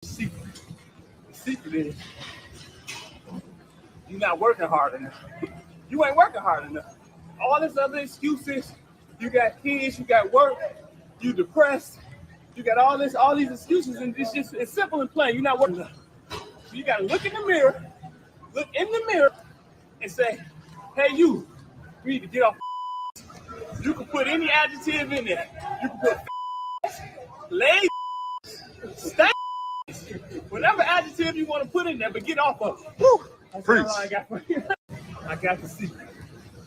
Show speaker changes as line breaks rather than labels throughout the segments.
Secret. The secret is you're not working hard enough. You ain't working hard enough. All this other excuses, you got kids, you got work, you depressed, you got all these excuses, and it's simple and plain. You're not working enough. So you gotta look in the mirror, and say, hey you need to get off. You can put any adjective in there. You can put lazy, stank, whatever adjective you want to put in there, but get off of it. Woo! That's all I got for you. I got the secret.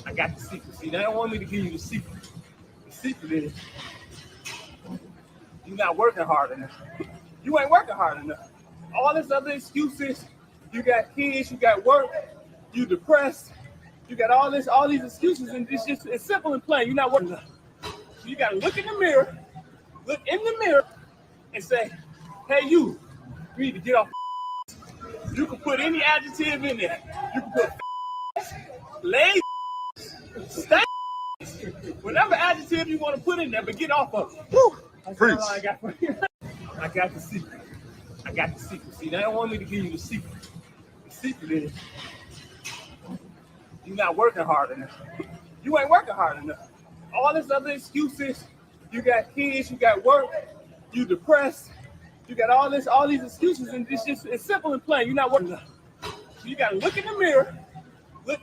I got the secret. See, they don't want me to give you the secret. The secret is you're not working hard enough. You ain't working hard enough. All this other excuses, you got kids, you got work, you depressed, you got all these excuses, and it's simple and plain. You're not working enough. So you gotta look in the mirror, and say, hey you need to get off. You can put any adjective in there. You can put lazy, stank, whatever adjective you want to put in there, but get off of it. Woo! That's all I got for you. I got the secret. I got the secret. See, they don't want me to give you the secret. The secret is you're not working hard enough. You ain't working hard enough. All this other excuses, you got kids, you got work, you depressed, you got all these excuses, and it's simple and plain. You're not working enough. So you gotta look in the mirror, look,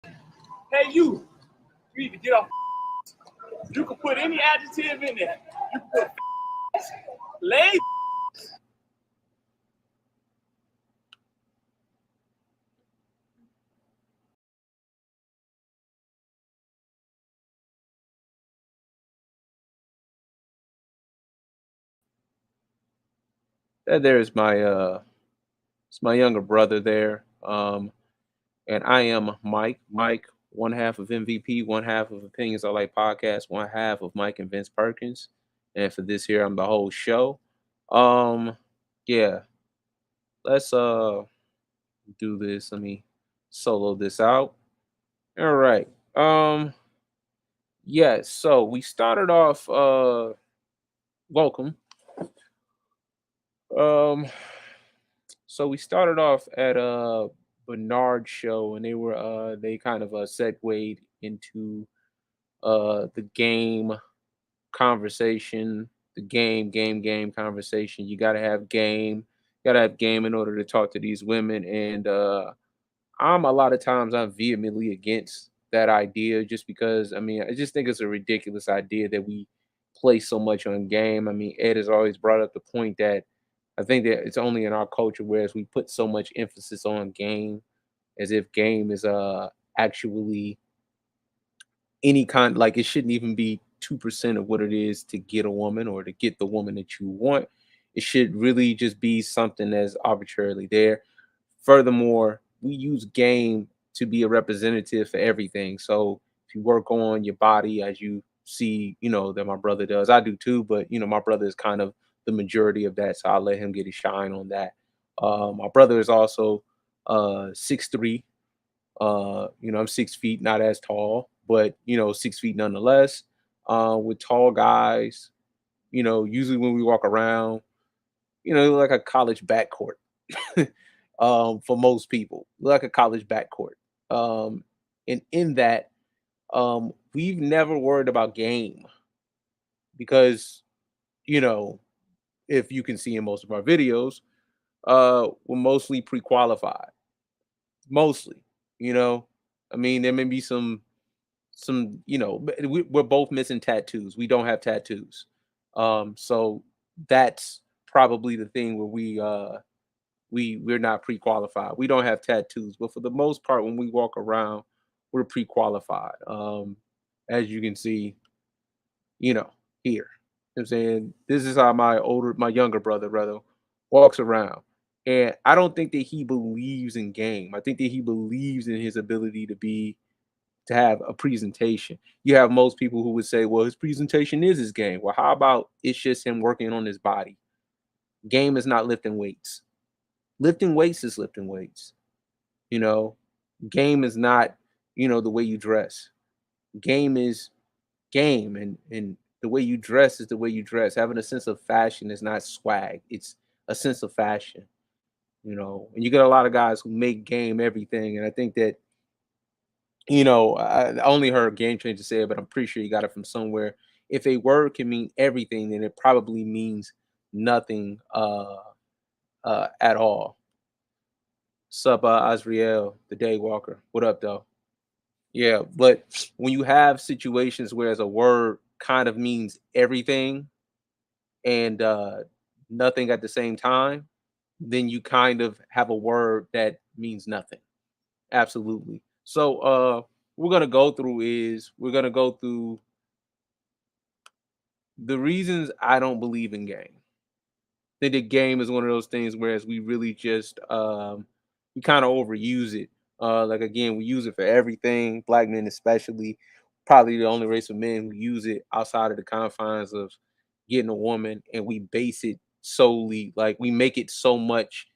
hey you need to get off. You can put any adjective in there. You can put lazy.
There's it's my younger brother there. And I am Mike. Mike, one half of MVP, one half of Opinions I Like podcast, one half of Mike and Vince Perkins. And for this here, I'm the whole show. Um, yeah, let's do this. Let me solo this out. All right. Yeah, so we started off welcome. Um so we started off at Bernard show, and they kind of segued into the game conversation, the game conversation. You got to have game. You got to have game in order to talk to these women, and a lot of times I'm vehemently against that idea, just because I mean I just think it's a ridiculous idea that we place so much on game. I mean, Ed has always brought up the point that I think that it's only in our culture whereas we put so much emphasis on game, as if game is actually any kind, like it shouldn't even be 2% of what it is to get a woman or to get the woman that you want. It should really just be something that's arbitrarily there. Furthermore, we use game to be a representative for everything. So if you work on your body, as you see, that my brother does, I do too, but my brother is kind of the majority of that. So I'll let him get his shine on that. My brother is also 6'3". I'm 6 feet, not as tall, but 6 feet nonetheless. With tall guys, usually when we walk around, like a college backcourt. For most people, like a college backcourt. And in that, we've never worried about game because, you know, if you can see in most of our videos, we're mostly pre-qualified. Mostly, you know. I mean, there may be but we're both missing tattoos. We don't have tattoos. So that's probably the thing where we're not pre-qualified. We don't have tattoos, but for the most part, when we walk around, we're pre-qualified. As you can see, here. I'm saying this is how my younger brother rather walks around. And I don't think that he believes in game. I think that he believes in his ability to have a presentation. You have most people who would say, well, his presentation is his game. Well, how about it's just him working on his body? Game is not lifting weights. Lifting weights is lifting weights. You know, game is not, the way you dress. Game is game, and the way you dress is the way you dress. Having a sense of fashion is not swag. It's a sense of fashion, and you get a lot of guys who make game everything. And I think that, I only heard Game Changer say it, but I'm pretty sure you got it from somewhere. If a word can mean everything, then it probably means nothing at all. Sup, Azriel, the Day Walker. What up, though? Yeah, but when you have situations where as a word kind of means everything and nothing at the same time, then you kind of have a word that means nothing. Absolutely. So we're gonna go through the reasons I don't believe in game. Think the game is one of those things whereas we really just we kind of overuse it. Like again, we use it for everything, black men especially, probably the only race of men who use it outside of the confines of getting a woman, and we base it solely, like we make it so much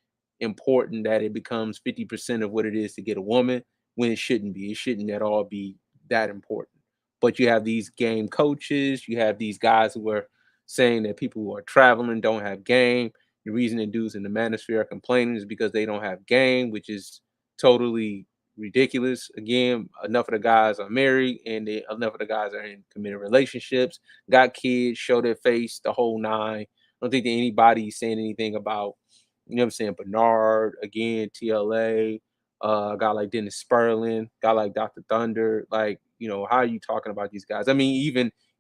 important that it becomes 50% of what it is to get a woman when it shouldn't be. It shouldn't at all be that important. But you have these game coaches, you have these guys who are saying that people who are traveling don't have game. The reason the dudes in the manosphere are complaining is because they don't have game, which is totally ridiculous. Again, enough of the guys are married and enough of the guys are in committed relationships, got kids, show their face, the whole nine. I don't think that anybody's saying anything about, what I'm saying, Bernard, again, TLA, a guy like Dennis Sperling, guy like Dr. Thunder. Like, how are you talking about these guys? I mean,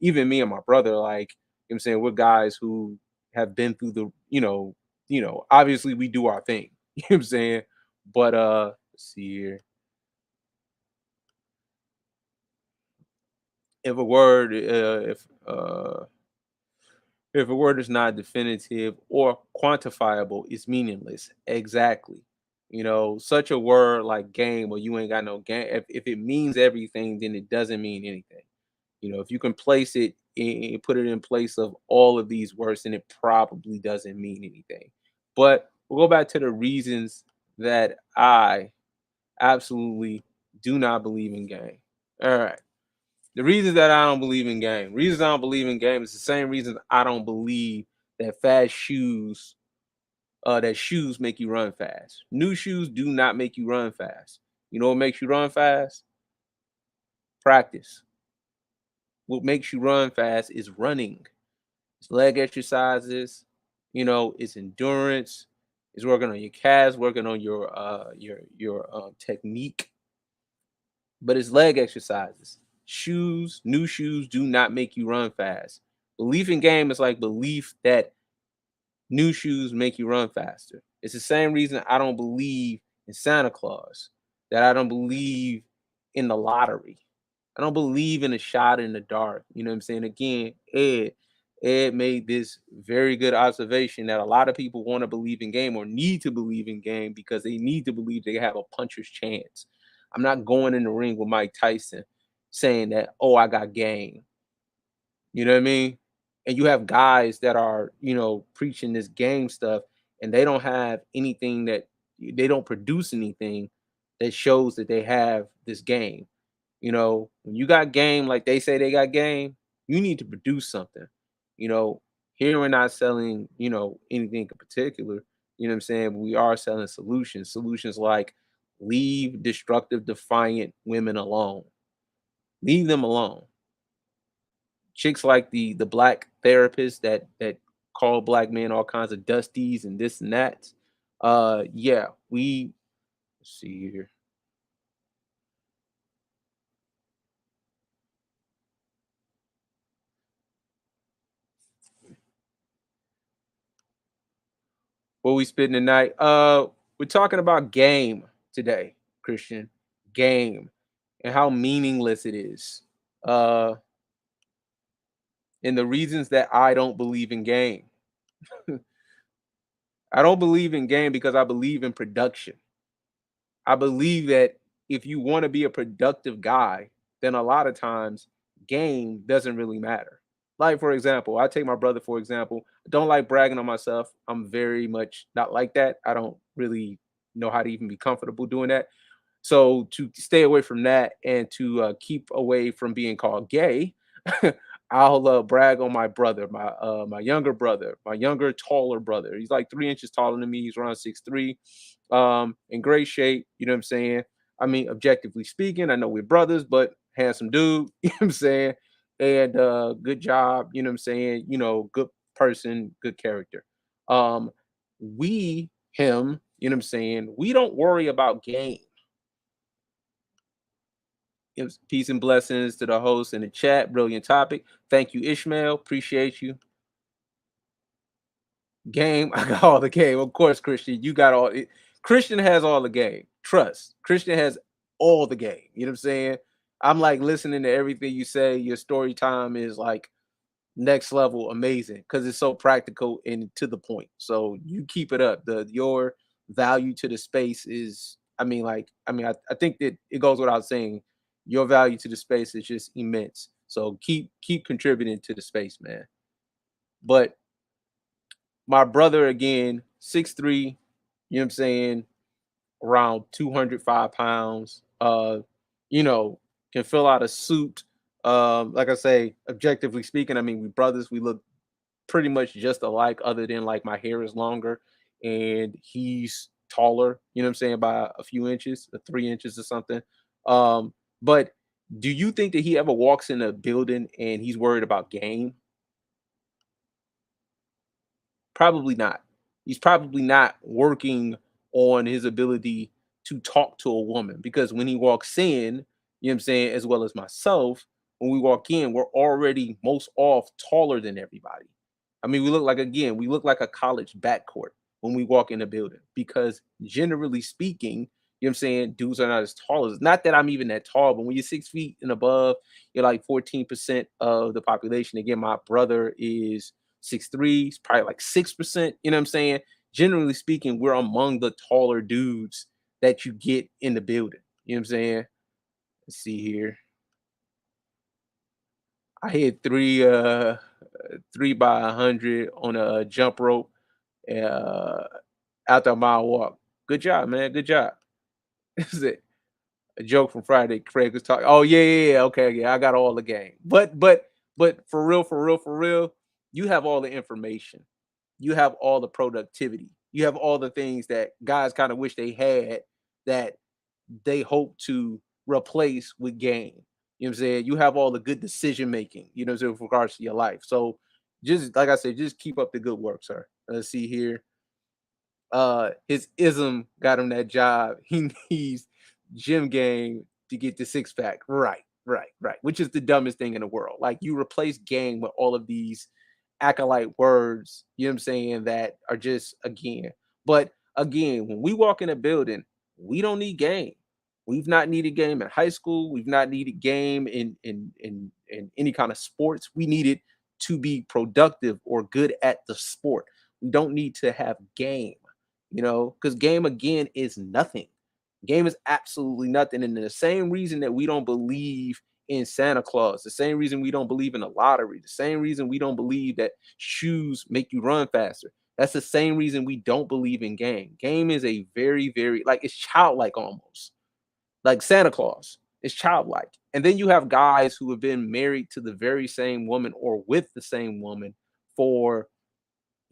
even me and my brother, like, I'm saying, we're guys who have been through the, obviously we do our thing. You know what I'm saying? But let's see here. If a word if a word is not definitive or quantifiable, it's meaningless. Exactly. Such a word like game or you ain't got no game. If it means everything, then it doesn't mean anything. If you can place it and put it in place of all of these words, then it probably doesn't mean anything. But we'll go back to the reasons that I absolutely do not believe in game. All right. The reasons that I don't believe in game. Reasons I don't believe in game is the same reasons I don't believe that that shoes make you run fast. New shoes do not make you run fast. You know what makes you run fast? Practice. What makes you run fast is running. It's leg exercises, it's endurance, it's working on your calves, working on your technique, but it's leg exercises. New shoes do not make you run fast. Belief in game is like belief that new shoes make you run faster. It's the same reason I don't believe in Santa Claus, that I don't believe in the lottery. I don't believe in a shot in the dark. You know what I'm saying? Again, Ed made this very good observation that a lot of people want to believe in game or need to believe in game because they need to believe they have a puncher's chance. I'm not going in the ring with Mike Tyson saying that, oh, I got game. You know what I mean? And you have guys that are, preaching this game stuff and they don't have anything they don't produce anything that shows that they have this game. When you got game like they say they got game, you need to produce something. You know, Here we're not selling, anything in particular. You know what I'm saying? We are selling solutions. Solutions like leave destructive, defiant women alone. Leave them alone. Chicks like the black therapists that call black men all kinds of dusties and this and that. Yeah, let's see here. What we spitting tonight? We're talking about game today, Christian. Game and how meaningless it is. Uh, and the reasons that I don't believe in game. I don't believe in game because I believe in production. I believe that if you want to be a productive guy, then a lot of times game doesn't really matter. Like, for example, I take my brother, for example. I don't like bragging on myself. I'm very much not like that. I don't really know how to even be comfortable doing that. So to stay away from that and to keep away from being called gay, I'll brag on my brother, my younger brother, my younger taller brother. He's like 3 inches taller than me. He's around 6'3", in great shape. You know what I'm saying? I mean, objectively speaking, I know we're brothers, but handsome dude. You know what I'm saying? And good job. You know what I'm saying? You know, good person, good character. Um, we him. You know what I'm saying? We don't worry about game. Peace and blessings to the host in the chat. Brilliant topic. Thank you, Ishmael. Appreciate you. Game. I got all the game. Of course, Christian. You got all it. Christian has all the game. Trust. Christian has all the game. You know what I'm saying? I'm like listening to everything you say. Your story time is like next level amazing because it's so practical and to the point. So you keep it up. Your value to the space is, I think that it goes without saying, your value to the space is just immense. So keep contributing to the space, man. But my brother again, 6'3", you know what I'm saying, around 205 pounds. You know, can fill out a suit. Like I say, objectively speaking, I mean, we brothers, we look pretty much just alike, other than like my hair is longer and he's taller, you know what I'm saying, by a few inches, 3 inches or something. But do you think that he ever walks in a building and he's worried about game? Probably not. He's probably not working on his ability to talk to a woman because when he walks in, you know what I'm saying, as well as myself, when we walk in, we're already most off taller than everybody. I mean, we look like a college backcourt when we walk in the building because generally speaking, you know what I'm saying, dudes are not as tall as, not that I'm even that tall, but when you're 6 feet and above, you're like 14% of the population. Again, my brother is 6'3", he's probably like 6%. You know what I'm saying? Generally speaking, we're among the taller dudes that you get in the building. You know what I'm saying? Let's see here. I hit three by 100 on a jump rope uh after a mile walk. Good job, man. Good job. Is it a joke from Friday? Craig was talking. Oh yeah. Okay, yeah, I got all the game. But for real, for real, for real, you have all the information. You have all the productivity. You have all the things that guys kind of wish they had that they hope to replace with game. You know what I'm saying? You have all the good decision making, you know what I'm saying, with regards to your life. So just like I said, just keep up the good work, sir. Let's see here. His ism got him that job. He needs gym game to get the six pack. Right, right, right. Which is the dumbest thing in the world. Like you replace game with all of these acolyte words, you know what I'm saying, that are just again. But again, when we walk in a building, we don't need game. We've not needed game in high school. We've not needed game in any kind of sports. We need it to be productive or good at the sport. We don't need to have game, you know, because game again is nothing. Game is absolutely nothing. And the same reason that we don't believe in Santa Claus, the same reason we don't believe in the lottery, the same reason we don't believe that shoes make you run faster. That's the same reason we don't believe in game. Game is a very, very, like, it's childlike almost. Like Santa Claus is childlike. And then you have guys who have been married to the very same woman or with the same woman for,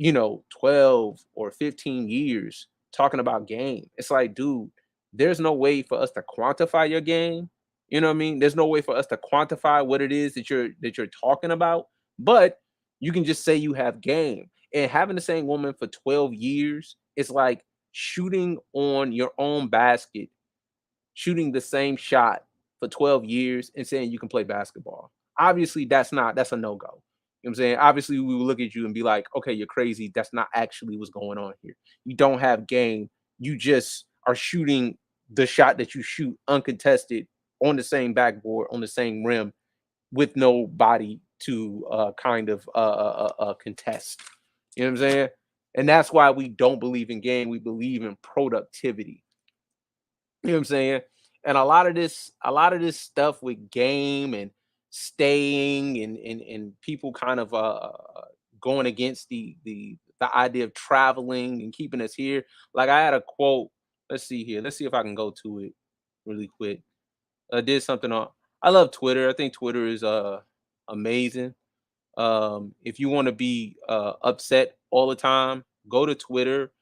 12 or 15 years talking about game. It's like, dude, there's no way for us to quantify your game. You know what I mean? There's no way for us to quantify what it is that you're talking about, but you can just say you have game. And having the same woman for 12 years, it's like shooting on your own basket, shooting the same shot for 12 years and saying you can play basketball. Obviously, that's a no-go. You know what I'm saying? Obviously, we will look at you and be like, okay, you're crazy. That's not actually what's going on here. You don't have game. You just are shooting the shot that you shoot uncontested on the same backboard, on the same rim, with no body to contest. You know what I'm saying? And that's why we don't believe in game. We believe in productivity. You know what I'm saying? And a lot of this stuff with game and staying and people kind of going against the idea of traveling and keeping us here. Like I had a quote. Let's see here. Let's see if I can go to it really quick. I did something on, I love Twitter. I think Twitter is amazing. If you want to be upset all the time, go to Twitter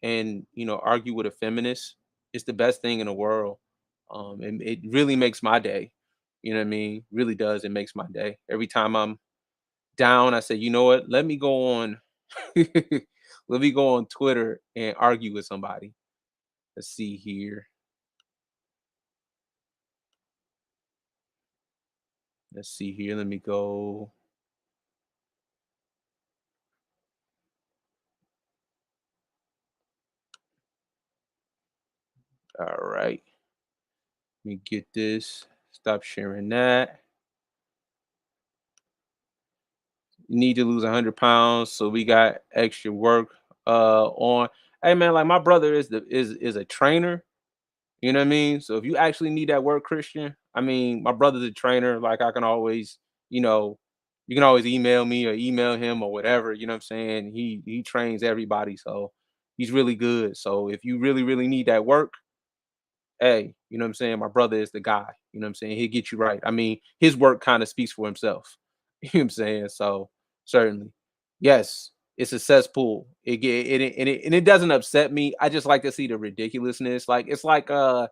and argue with a feminist. It's the best thing in the world. And it really makes my day. You know what I mean? Really does. It makes my day. Every time I'm down, I say, you know what? Let me go on. Let me go on Twitter and argue with somebody. Let's see here. Let's see here. Let me go. All right. Let me get this. Stop sharing that. You need to lose 100 pounds, so we got extra work on. Hey man, like my brother is a trainer. You know what I mean? So if you actually need that work, Christian, I mean, my brother's a trainer. Like I can always, you know, you can always email me or email him or whatever. You know what I'm saying? He trains everybody, so he's really good. So if you really really need that work, hey, you know what I'm saying? My brother is the guy. You know what I'm saying? He'll get you right. I mean, his work kind of speaks for himself. You know what I'm saying? So certainly, yes, it's a cesspool. It get and it doesn't upset me. I just like to see the ridiculousness. Like it's like the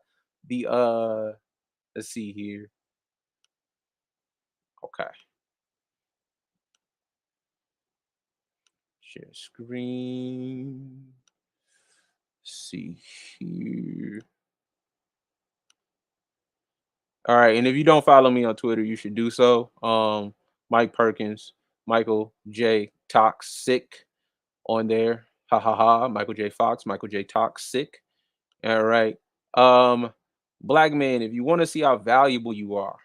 let's see here. Okay, share screen. See here. All right, and if you don't follow me on Twitter, you should do so. Mike Perkins, Michael J Toxic on there. Ha ha ha. Michael J Fox, Michael J Toxic. All right. Um, Black man, if you want to see how valuable you are,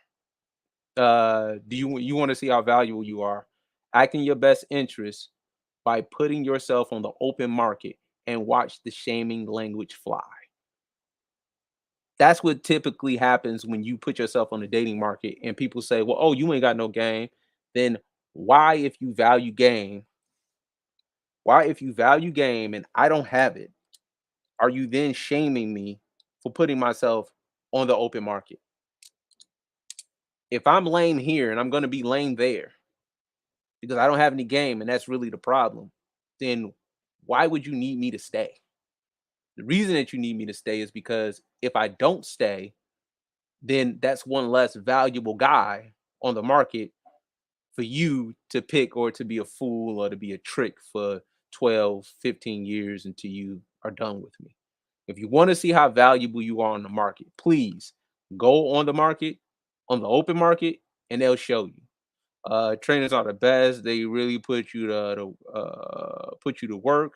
do you want to see how valuable you are? Act in your best interest by putting yourself on the open market and watch the shaming language fly. That's what typically happens when you put yourself on the dating market and people say, "Well, oh, you ain't got no game." Then why, if you value game, why, if you value game and I don't have it, are you then shaming me for putting myself on the open market? If I'm lame here and I'm going to be lame there because I don't have any game and that's really the problem, then why would you need me to stay? The reason that you need me to stay is because if I don't stay, then that's one less valuable guy on the market for you to pick or to be a fool or to be a trick for 12, 15 years until you are done with me. If you want to see how valuable you are on the market, please go on the market, on the open market, and they'll show you. Trainers are the best. They really put you to work.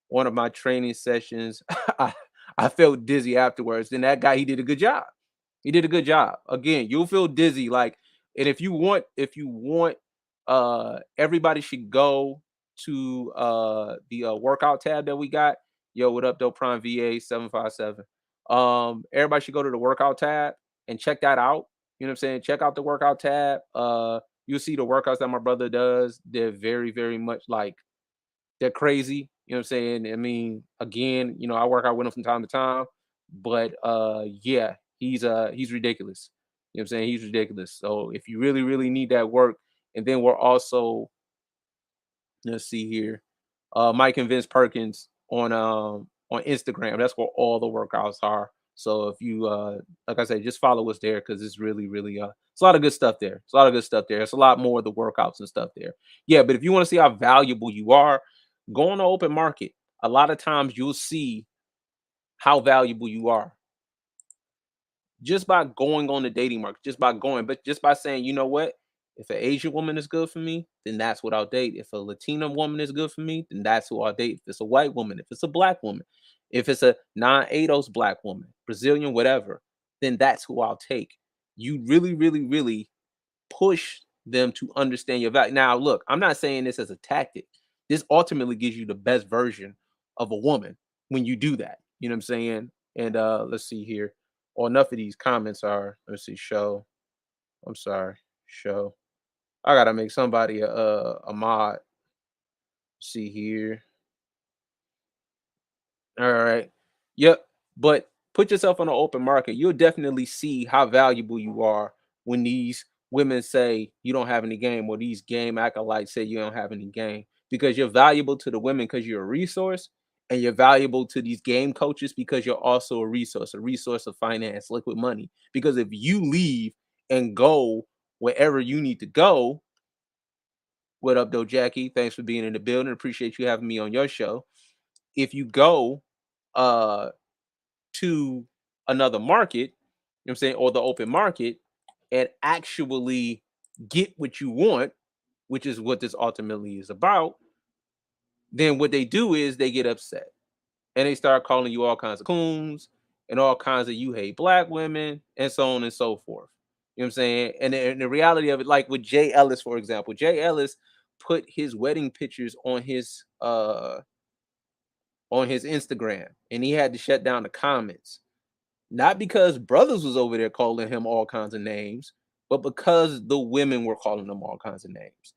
One of my training sessions, I felt dizzy afterwards. Then that guy, he did a good job. He did a good job. Again, you'll feel dizzy, like, and if you want, everybody should go to the workout tab that we got. Yo, what up, Dope Prime VA 757. Everybody should go to the workout tab and check that out. You know what I'm saying? Check out the workout tab. You'll see the workouts that my brother does. They're very, very much like they're crazy. You know what I'm saying? I mean, again, I work out with him from time to time, but yeah, he's ridiculous. You know what I'm saying? He's ridiculous. So if you really, really need that work, and then we're also, let's see here, Mike and Vince Perkins on Instagram. That's where all the workouts are. So if you like I said, just follow us there because it's really, really it's a lot of good stuff there. It's a lot of good stuff there. It's a lot more of the workouts and stuff there. Yeah, but if you want to see how valuable you are, go on the open market. A lot of times you'll see how valuable you are just by going on the dating market, just by going, but just by saying, you know what? If an Asian woman is good for me, then that's what I'll date. If a Latina woman is good for me, then that's who I'll date. If it's a white woman, if it's a black woman, if it's a non-ADOS black woman, Brazilian, whatever, then that's who I'll take. You really, really, really push them to understand your value. Now, look, I'm not saying this as a tactic. This ultimately gives you the best version of a woman when you do that. You know what I'm saying? And let's see here. Well, enough of these comments are, let's see, show. I'm sorry, show. I gotta make somebody a mod. See here. All right. Yep. But put yourself on the open market. You'll definitely see how valuable you are when these women say you don't have any game, or these game acolytes say you don't have any game, because you're valuable to the women because you're a resource, and you're valuable to these game coaches because you're also a resource of finance, liquid money. Because if you leave and go wherever you need to go, what up, though, Jackie? Thanks for being in the building. Appreciate you having me on your show. If you go uh to another market, you know what I'm saying, or the open market, and actually get what you want, which is what this ultimately is about, then what they do is they get upset and they start calling you all kinds of coons and all kinds of you hate black women and so on and so forth. You know what I'm saying? And the reality of it, like with Jay Ellis, for example, Jay Ellis put his wedding pictures on his Instagram, and he had to shut down the comments. Not because brothers was over there calling him all kinds of names, but because the women were calling him all kinds of names.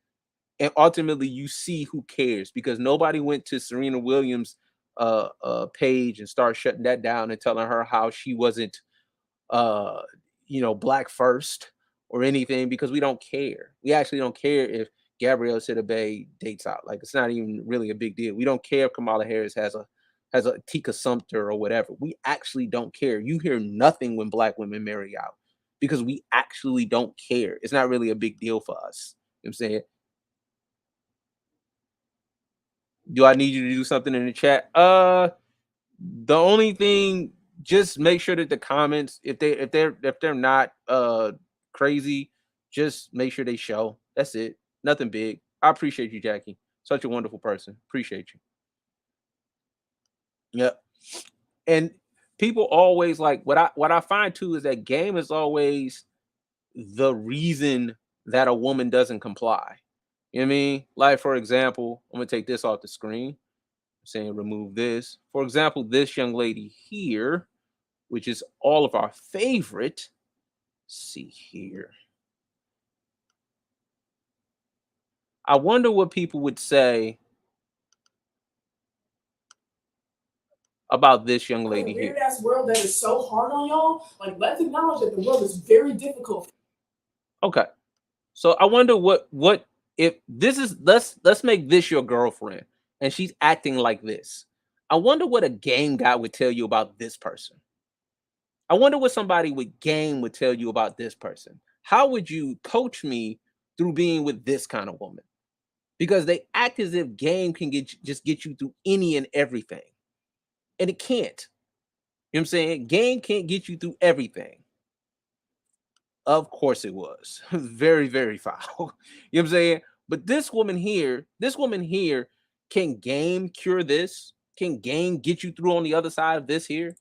And ultimately, you see who cares, because nobody went to Serena Williams' page and started shutting that down and telling her how she wasn't, uh, black first or anything, because we don't care. We actually don't care if Gabrielle Sidibe dates out. Like, it's not even really a big deal. We don't care if Kamala Harris has a Tika Sumter or whatever. We actually don't care. You hear nothing when black women marry out because we actually don't care. It's not really a big deal for us. You know what I'm saying? Do I need you to do something in the chat? The only thing, just make sure that the comments, if they're not crazy, just make sure they show. That's it. Nothing big. I appreciate you, Jackie. Such a wonderful person. Appreciate you. Yep. And people always, like, what I find too is that game is always the reason that a woman doesn't comply. You know what I mean? Like, for example, I'm gonna take this off the screen. Saying remove this. For example, this young lady here, which is all of our favorite. Let's see here. I wonder what people would say about this young lady here.
Weird ass world that is so hard on y'all. Like, let's acknowledge that the world is very difficult.
Okay, so I wonder what if this is, let's make this your girlfriend and she's acting like this. I wonder what a game guy would tell you about this person. I wonder what somebody with game would tell you about this person. How would you coach me through being with this kind of woman? Because they act as if game can just get you through any and everything. And it can't. You know what I'm saying? Game can't get you through everything. Of course it was. Very, very foul. You know what I'm saying? But this woman here can game cure this? Can game get you through on the other side of this here?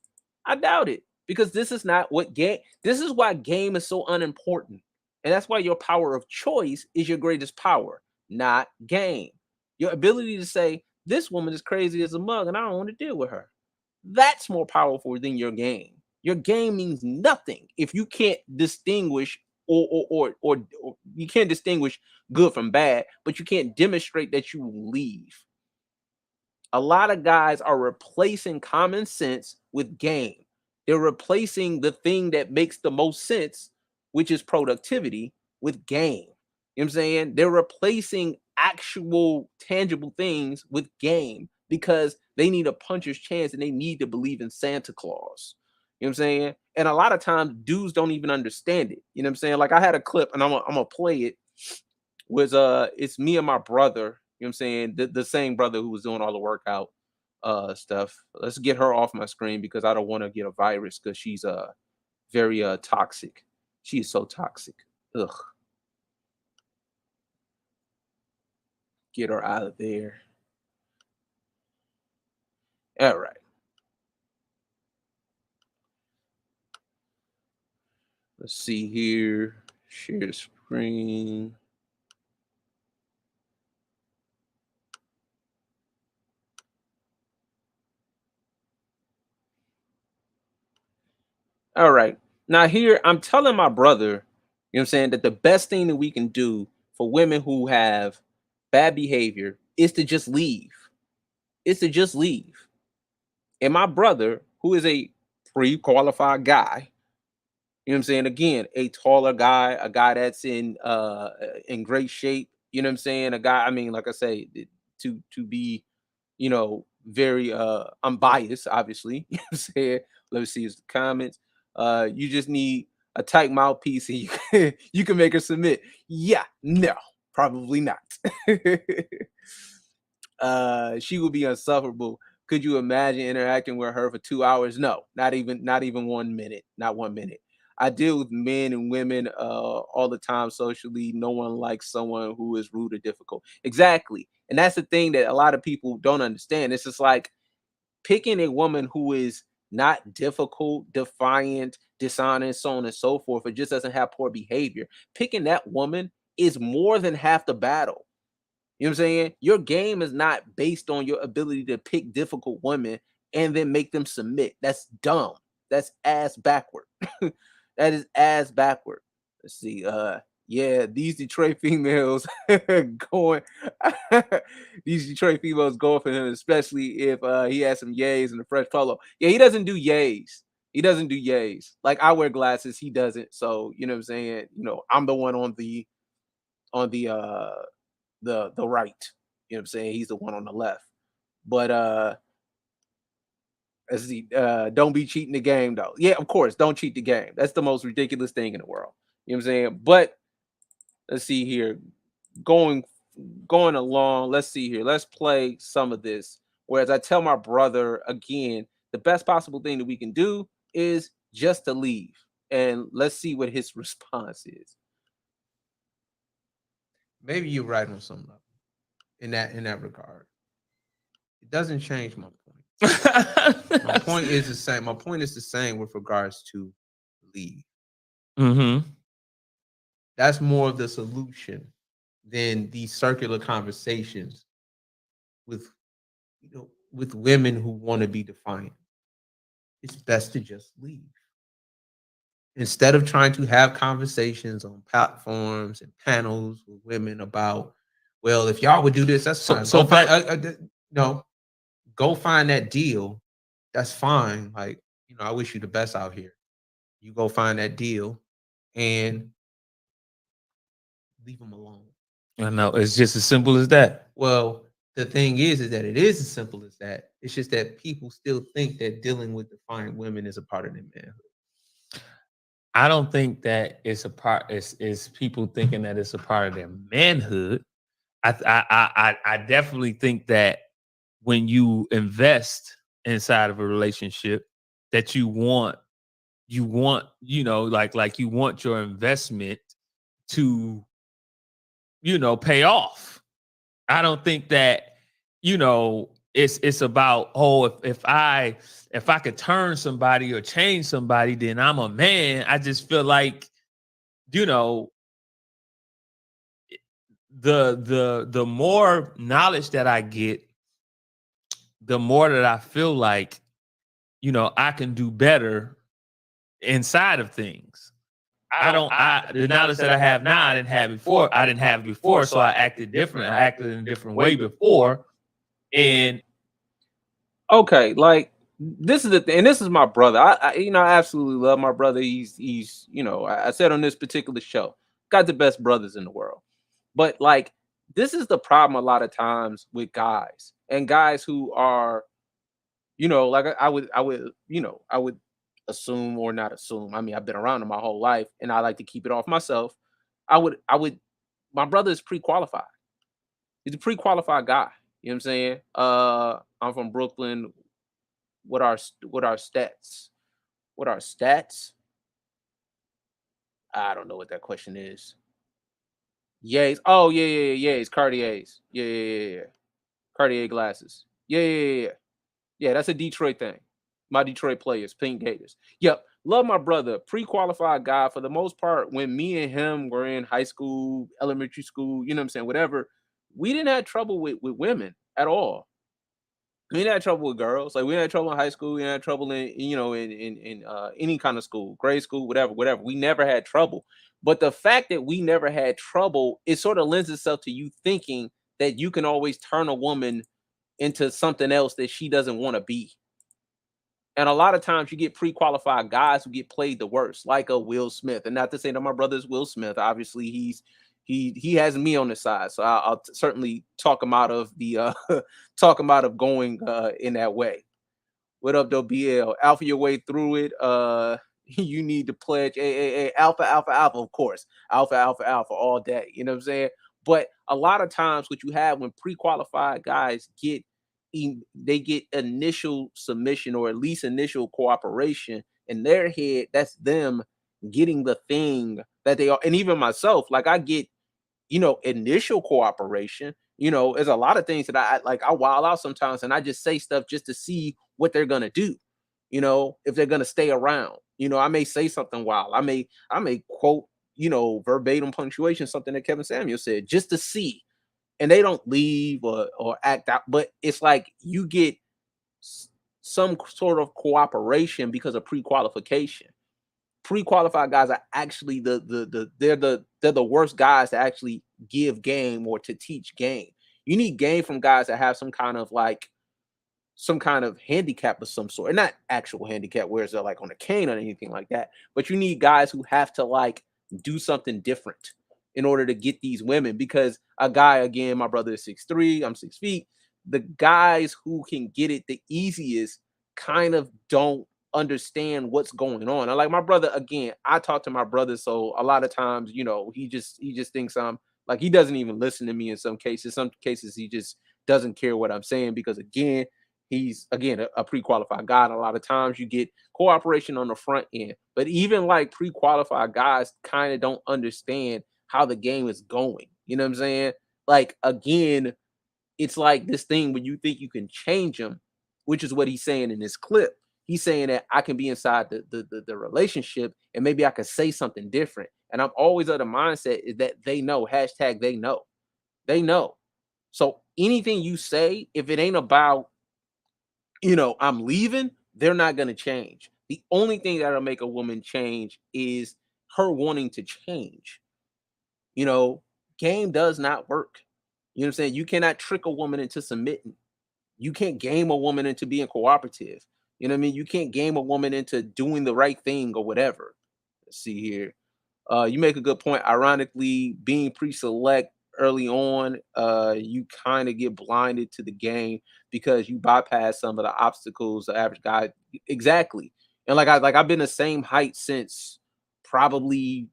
I doubt it. Because this is not what game, this is why game is so unimportant. And that's why your power of choice is your greatest power, not game. Your ability to say, this woman is crazy as a mug and I don't want to deal with her. That's more powerful than your game. Your game means nothing if you can't distinguish or you can't distinguish good from bad, but you can't demonstrate that you leave. A lot of guys are replacing common sense with game. They're replacing the thing that makes the most sense, which is productivity, with game. You know what I'm saying? They're replacing actual tangible things with game because they need a puncher's chance and they need to believe in Santa Claus. You know what I'm saying? And a lot of times dudes don't even understand it. You know what I'm saying? Like, I had a clip and I'm gonna play it. Was it's me and my brother, you know what I'm saying? The same brother who was doing all the workout stuff. Let's get her off my screen because I don't want to get a virus because she's very toxic. She is so toxic. Ugh. Get her out of there. All right. Let's see here. Share the screen. All right. Now here I'm telling my brother, you know what I'm saying, that the best thing that we can do for women who have bad behavior is to just leave. Is to just leave. And my brother, who is a pre-qualified guy, You know what I'm saying? Again, a taller guy, a guy that's in great shape. You know what I'm saying? A guy, I mean, like I say, to be, very unbiased, obviously. You know what I'm saying? Let me see his comments. You just need a tight mouthpiece and you can make her submit. Yeah, no, probably not. She would be insufferable. Could you imagine interacting with her for 2 hours? No, not even 1 minute. Not 1 minute. I deal with men and women all the time socially. No one likes someone who is rude or difficult. Exactly. And that's the thing that a lot of people don't understand. It's just like picking a woman who is not difficult, defiant, dishonest, so on and so forth, or just doesn't have poor behavior. Picking that woman is more than half the battle. You know what I'm saying? Your game is not based on your ability to pick difficult women and then make them submit. That's dumb. That's ass backward. That is ass backward. Let's see. Yeah, these Detroit females going these Detroit females going for him, especially if he has some yays and a fresh polo. Yeah, he doesn't do yays. He doesn't do yays. Like I wear glasses, he doesn't. So, you know what I'm saying? I'm the one on the the right. You know what I'm saying? He's the one on the left. But let's see, don't be cheating the game though. Yeah, of course, don't cheat the game. That's the most ridiculous thing in the world. You know what I'm saying? But let's see here. Going along, let's see here. Let's play some of this. Whereas I tell my brother again, the best possible thing that we can do is just to leave. And let's see what his response is.
Maybe you're right on some level in that regard. It doesn't change my point. My point is the same. My point is the same with regards to leave.
Mm-hmm.
That's more of the solution than these circular conversations with with women who want to be defiant. It's best to just leave. Instead of trying to have conversations on platforms and panels with women about, well, if y'all would do this, that's fine. Go find that deal. That's fine. Like, I wish you the best out here. You go find that deal and leave them alone.
I know, it's just as simple as that.
Well, the thing is that it is as simple as that. It's just that people still think that dealing with defiant women is a part of their manhood.
I don't think that it's a part. It's people thinking that it's a part of their manhood. I definitely think that when you invest inside of a relationship, that you want you want your investment to pay off. I don't think that it's about, if I could turn somebody or change somebody, then I'm a man. I just feel like the more knowledge that I get, the more that I feel like I can do better inside of things. The knowledge that I have now, I didn't have before. So I acted different. I acted in a different way before. And
okay, like this is the thing, and this is my brother. I absolutely love my brother. He's I said on this particular show, got the best brothers in the world. But like, this is the problem a lot of times with guys who are, like I would assume or not assume. I mean, I've been around him my whole life and I like to keep it off myself. My brother is pre-qualified. He's a pre-qualified guy. You know what I'm saying? I'm from Brooklyn. What are stats? What are stats? I don't know what that question is. Yays. Oh, yeah. It's Cartier's. Yeah. Cartier glasses. Yeah. Yeah, that's a Detroit thing. My Detroit players, Pink Gators. Yep. Love my brother. Pre-qualified guy for the most part. When me and him were in high school, elementary school, you know what I'm saying? Whatever. We didn't have trouble with women at all. We didn't have trouble with girls. Like, we didn't have trouble in high school. We didn't have trouble in any kind of school, grade school, whatever. We never had trouble. But the fact that we never had trouble, it sort of lends itself to you thinking that you can always turn a woman into something else that she doesn't want to be. And a lot of times you get pre-qualified guys who get played the worst, like a Will Smith. And not to say that my brother's Will Smith. Obviously, he has me on the side, so I'll certainly talk him out of the talk him out of going in that way. What up, though, BL? Alpha your way through it. You need to pledge alpha, alpha, alpha, of course. Alpha, alpha, alpha all day. You know what I'm saying? But a lot of times what you have when pre-qualified guys they get initial submission or at least initial cooperation in their head, that's them getting the thing that they are. And even myself, like I get, initial cooperation. There's a lot of things that I like. I wild out sometimes and I just say stuff just to see what they're gonna do. If they're gonna stay around. I may say something wild. I may quote, verbatim punctuation, something that Kevin Samuel said, just to see. And they don't leave or act out, but it's like you get some sort of cooperation because of pre-qualification. Pre-qualified guys are actually they're the worst guys to actually give game or to teach game. You need game from guys that have some kind of handicap of some sort, and not actual handicap where they're like on a cane or anything like that. But you need guys who have to like do something different in order to get these women. Because a guy, again, my brother is 6'3", I'm 6 feet. The guys who can get it the easiest kind of don't understand what's going on. I like my brother, again, I talk to my brother, so a lot of times, he just thinks I'm like, he doesn't even listen to me in some cases. Some cases he just doesn't care what I'm saying because again, he's a pre-qualified guy. And a lot of times you get cooperation on the front end. But even like pre-qualified guys kind of don't understand how the game is going. You know what I'm saying? Like, again, it's like this thing when you think you can change them, which is what he's saying in this clip. He's saying that I can be inside the relationship and maybe I could say something different. And I'm always of the mindset is that they know, hashtag they know. They know. So anything you say, if it ain't about, I'm leaving, they're not going to change. The only thing that'll make a woman change is her wanting to change. Game does not work. You know what I'm saying? You cannot trick a woman into submitting. You can't game a woman into being cooperative. You know what I mean? You can't game a woman into doing the right thing or whatever. Let's see here. You make a good point. Ironically, being pre-select early on, you kind of get blinded to the game because you bypass some of the obstacles the average guy. Exactly. And I've been the same height since probably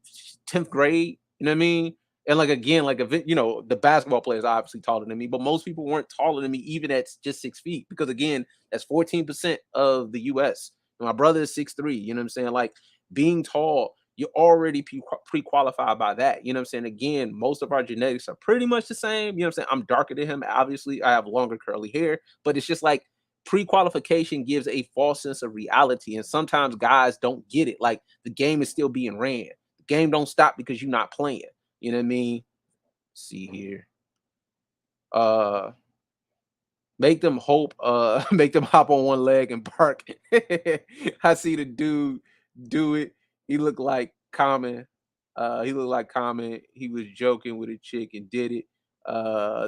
10th grade. You know what I mean? And again, the basketball players are obviously taller than me, but most people weren't taller than me, even at just 6 feet, because again, that's 14% of the US. My brother is 6'3". You know what I'm saying? Like, being tall, you're already pre-qualified by that. You know what I'm saying? Again, most of our genetics are pretty much the same. You know what I'm saying? I'm darker than him. Obviously, I have longer curly hair, but it's just like pre-qualification gives a false sense of reality. And sometimes guys don't get it. Like, the game is still being ran. The game don't stop because you're not playing. You know what I mean? Let's see here. Make them make them hop on one leg and bark. I see the dude do it. He looked like Common. He looked like Common. He was joking with a chick and did it.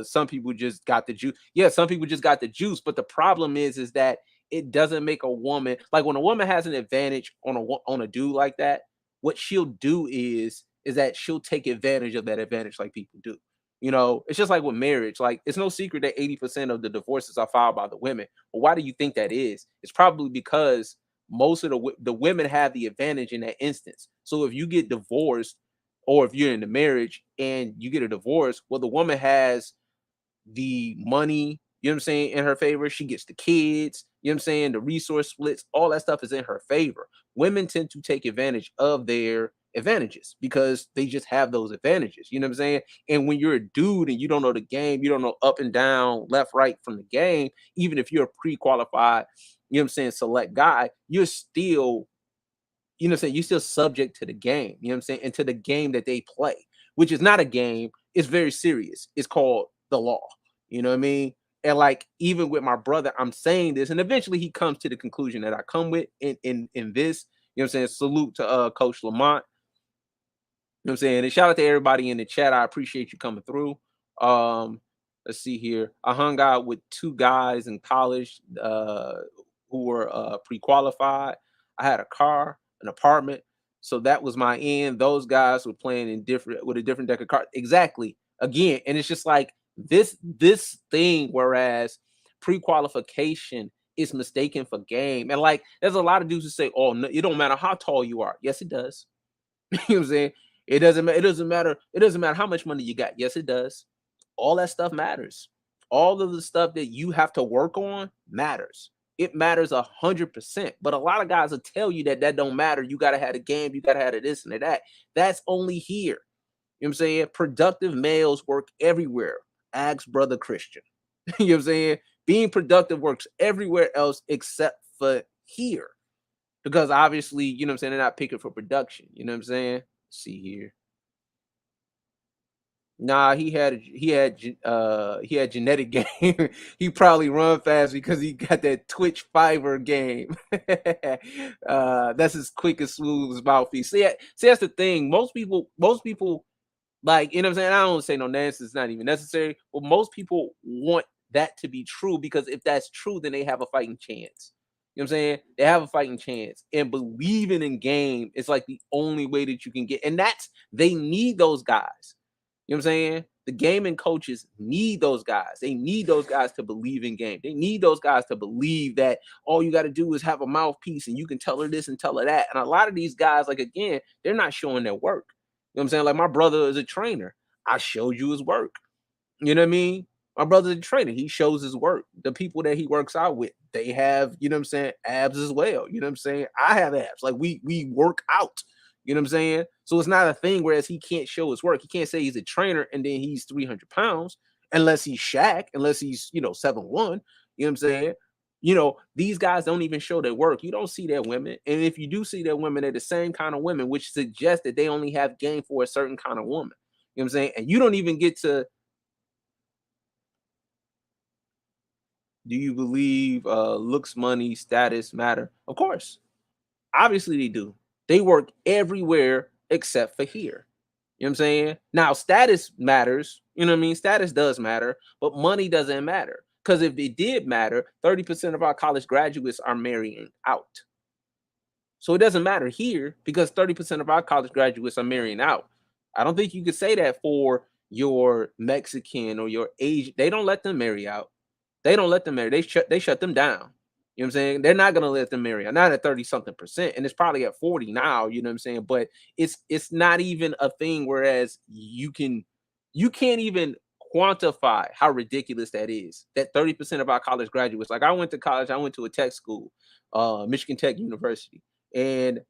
Some people just got the juice. Yeah, some people just got the juice. But the problem is that it doesn't make a woman, like, when a woman has an advantage on a dude like that, what she'll do is that she'll take advantage of that advantage like people do. It's just like with marriage. Like, it's no secret that 80% of the divorces are filed by the women. But why do you think that is? It's probably because most of the women have the advantage in that instance. So if you get divorced, or if you're in a marriage and you get a divorce, well, the woman has the money, you know what I'm saying, in her favor. She gets the kids, you know what I'm saying, the resource splits, all that stuff is in her favor. Women tend to take advantage of their advantages because they just have those advantages, you know what I'm saying? And when you're a dude and you don't know the game, you don't know up and down, left, right from the game, even if you're a pre-qualified, you know what I'm saying, select guy, you're still, you know what I'm saying, you're still subject to the game, you know what I'm saying, and to the game that they play, which is not a game. It's very serious. It's called the law. You know what I mean? And like, even with my brother, I'm saying this, and eventually he comes to the conclusion that I come with in this. You know what I'm saying? Salute to Coach Lamont. You know what I'm saying? And shout out to everybody in the chat. I appreciate you coming through. Let's see here. I hung out with two guys in college. who were pre-qualified. I had a car, an apartment. So that was my end. Those guys were playing in different with a different deck of cards. Exactly. Again, and it's just like this thing, whereas pre-qualification is mistaken for game. And like there's a lot of dudes who say, oh, no, it don't matter how tall you are. Yes, it does. You know what I'm saying? It doesn't matter. It doesn't matter how much money you got. Yes, it does. All that stuff matters. All of the stuff that you have to work on matters. It matters 100%. But a lot of guys will tell you that don't matter. You got to have a game. You got to have a this and a that. That's only here. You know what I'm saying? Productive males work everywhere. Ask brother Christian. You know what I'm saying? Being productive works everywhere else except for here. Because obviously, you know what I'm saying, they're not picking for production. You know what I'm saying? Let's see here. Nah, he had genetic game. He probably run fast because he got that Twitch Fiverr game. That's his quick and smooth mouthpiece. See, that's the thing. Most people, like, you know what I'm saying? I don't say no nonsense, it's not even necessary. But most people want that to be true because if that's true, then they have a fighting chance. You know what I'm saying? They have a fighting chance. And believing in game is like the only way that you can get. And they need those guys. You know what I'm saying? The gaming coaches need those guys. They need those guys to believe in game. They need those guys to believe that all you got to do is have a mouthpiece and you can tell her this and tell her that. And a lot of these guys, like, again, they're not showing their work. You know what I'm saying? Like my brother is a trainer. I showed you his work. You know what I mean? My brother's a trainer. He shows his work. The people that he works out with, they have, you know what I'm saying, abs as well. You know what I'm saying? I have abs. Like we work out. You know what I'm saying? So it's not a thing whereas he can't show his work. He can't say he's a trainer and then he's 300 pounds unless he's Shaq, unless he's, 7'1". You know what I'm saying? These guys don't even show their work. You don't see their women. And if you do see their women, they're the same kind of women, which suggests that they only have game for a certain kind of woman. You know what I'm saying? And you don't even get to. Do you believe looks, money, status matter? Of course. Obviously they do. They work everywhere except for here. You know what I'm saying? Now, status matters. You know what I mean? Status does matter, but money doesn't matter. Because if it did matter, 30% of our college graduates are marrying out. So it doesn't matter here because 30% of our college graduates are marrying out. I don't think you could say that for your Mexican or your Asian. They don't let them marry out. They don't let them marry. They shut them down. You know what I'm saying? They're not going to let them marry. Not at 30-something%. And it's probably at 40 now, you know what I'm saying? But it's not even a thing, whereas you can't even quantify how ridiculous that is. That 30% of our college graduates, like I went to college, I went to a tech school, Michigan Tech University. And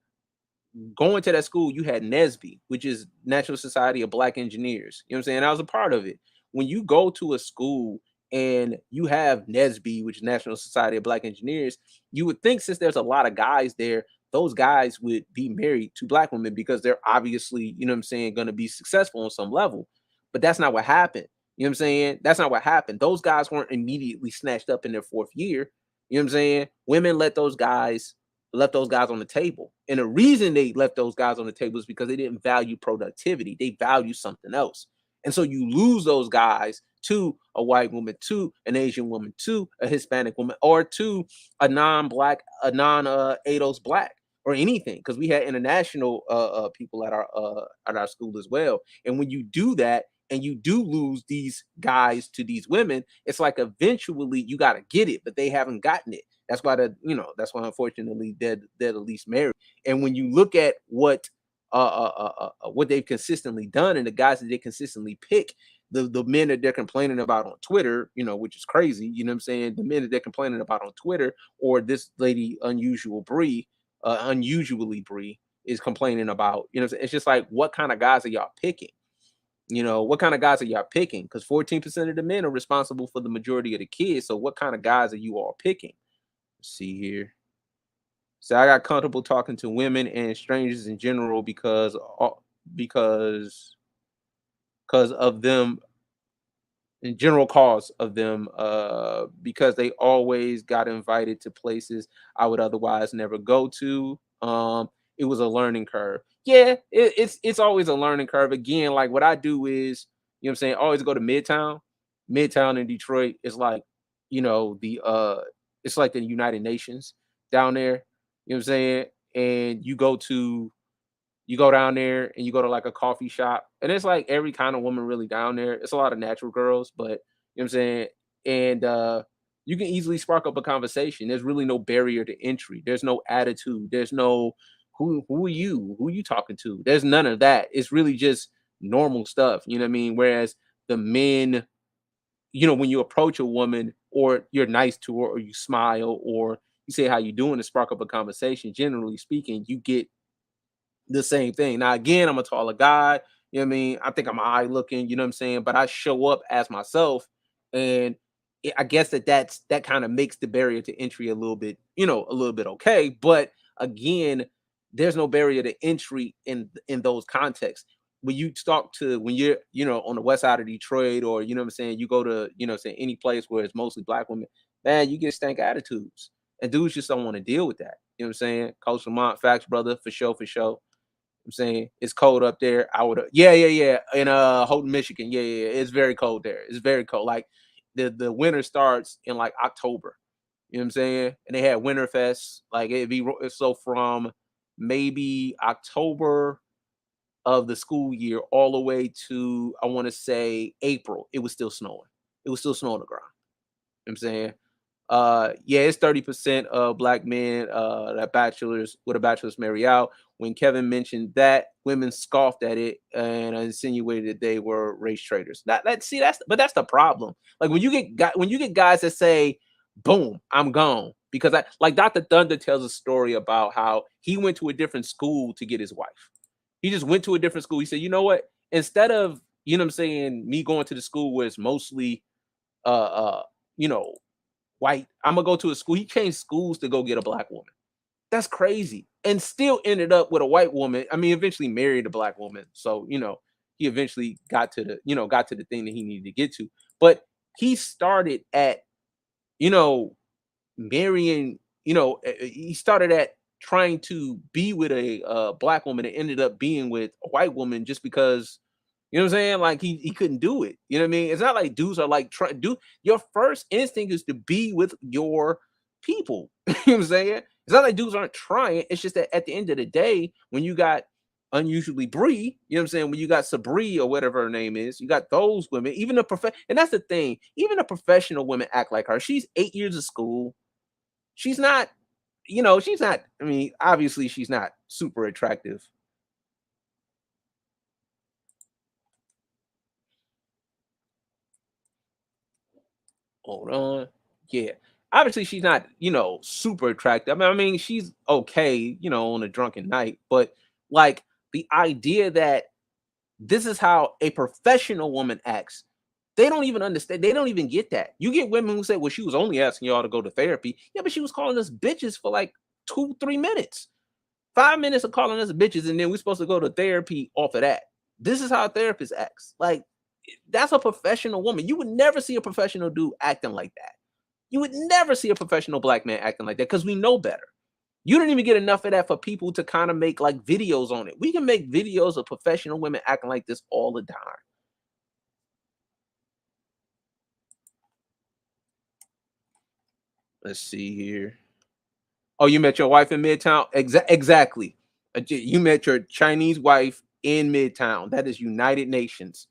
going to that school, you had NSBE, which is National Society of Black Engineers. You know what I'm saying? I was a part of it. When you go to a school and you have NSBE, which is National Society of Black Engineers, you would think since there's a lot of guys there, those guys would be married to Black women because they're obviously, you know what I'm saying, going to be successful on some level. But that's not what happened. You know what I'm saying? That's not what happened. Those guys weren't immediately snatched up in their fourth year. You know what I'm saying? Women left those guys on the table. And the reason they left those guys on the table is because they didn't value productivity. They value something else. And so you lose those guys to a white woman, to an Asian woman, to a Hispanic woman, or to a non-Black, a non-ADOS Black, or anything. Because we had international people at our school as well. And when you do that, and you do lose these guys to these women, it's like eventually you got to get it, but they haven't gotten it. That's why that's why unfortunately they're at least married. And when you look at what they've consistently done and the guys that they consistently pick, the men that they're complaining about on Twitter, which is crazy, you know what I'm saying? The men that they're complaining about on Twitter, or this lady unusually Bree is complaining about, it's just like, what kind of guys are y'all picking? What kind of guys are y'all picking? Because 14% of the men are responsible for the majority of the kids. So what kind of guys are you all picking? Let's see here. So I got comfortable talking to women and strangers in general because of them, in general cause of them, because they always got invited to places I would otherwise never go to. It was a learning curve. Yeah, it's always a learning curve. Again, like what I do is, you know what I'm saying, always go to Midtown in Detroit. It's like, the It's like the United Nations down there. You know what I'm saying? And you go down there and you go to like a coffee shop, and it's like every kind of woman really down there. It's a lot of natural girls, but you know what I'm saying? And you can easily spark up a conversation. There's really no barrier to entry. There's no attitude. There's no who are you? Who are you talking to? There's none of that. It's really just normal stuff. You know what I mean? Whereas the men, you know, when you approach a woman or you're nice to her or you smile or you say how you doing to spark up a conversation, generally speaking, you get the same thing. Now, again, I'm a taller guy. You know what I mean? I think I'm high looking, you know what I'm saying? But I show up as myself. And I guess that kind of makes the barrier to entry a little bit, you know, a little bit okay. But again, there's no barrier to entry in those contexts. When you talk to when you're, you know, on the west side of Detroit, or you know what I'm saying, you go to, you know, say any place where it's mostly black women, man, you get stank attitudes. And dudes just don't want to deal with that. You know what I'm saying? Coach Lamont, facts, brother, for sure, for sure. I'm saying it's cold up there. I would, yeah, in Houghton, Michigan, yeah, it's very cold there. It's very cold. Like the winter starts in like October. You know what I'm saying? And they had Winterfest. Like it'd be so from maybe October of the school year all the way to I want to say April. It was still snowing. It was still snow on the ground. You know what I'm saying? Yeah, it's 30% of black men that bachelors with a bachelor's marry out. When Kevin mentioned that, women scoffed at it and insinuated that they were race traders. That's the problem. Like when you get guys that say, boom, I'm gone. Because I like Dr. Thunder tells a story about how he went to a different school to get his wife. He just went to a different school. He said, you know what? Instead of, you know what I'm saying, me going to the school where it's mostly you know, white, I'm gonna go to a school. He changed schools to go get a black woman. That's crazy. And still ended up with a white woman. I mean, eventually married a black woman. So, you know, he eventually got to the thing that he needed to get to. But he started at, you know, marrying, you know, he started at trying to be with a black woman and ended up being with a white woman just because, you know what I'm saying? Like he couldn't do it. You know what I mean? It's not like dudes are like trying do your first instinct is to be with your people. You know what I'm saying? It's not like dudes aren't trying. It's just that at the end of the day, when you got unusually Bree, you know what I'm saying? When you got Sabree or whatever her name is, you got those women, even and that's the thing, even the professional women act like her. She's 8 years of school. She's not, you know, she's not, I mean, obviously she's not super attractive. Hold on. Yeah. Obviously, she's not, you know, super attractive. I mean, she's okay, you know, on a drunken night, but like the idea that this is how a professional woman acts, they don't even understand. They don't even get that. You get women who say, well, she was only asking y'all to go to therapy. Yeah, but she was calling us bitches for like 2-3 minutes. 5 minutes of calling us bitches, and then we're supposed to go to therapy off of that. This is how a therapist acts. Like, that's a professional woman. You would never see a professional dude acting like that. You would never see a professional black man acting like that because we know better. You don't even get enough of that for people to kind of make like videos on it. We can make videos of professional women acting like this all the time. Let's see here. Oh, you met your wife in Midtown? Exactly. You met your Chinese wife in Midtown. That is United Nations.